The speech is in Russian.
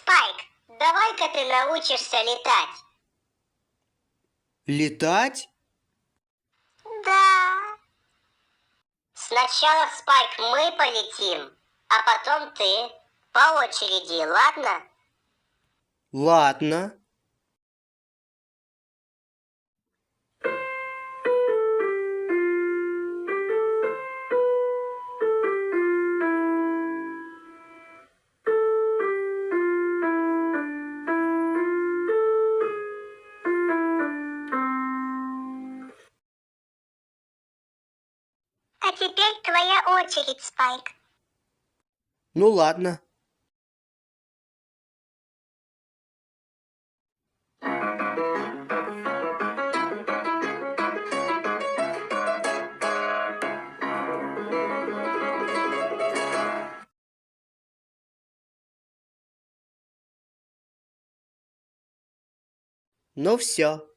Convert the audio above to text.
Спайк, давай-ка ты научишься летать. Летать? Да. Сначала, Спайк, мы полетим, а потом ты. По очереди, ладно? Ладно. А теперь твоя очередь, Спайк. Ну ладно. Ну все.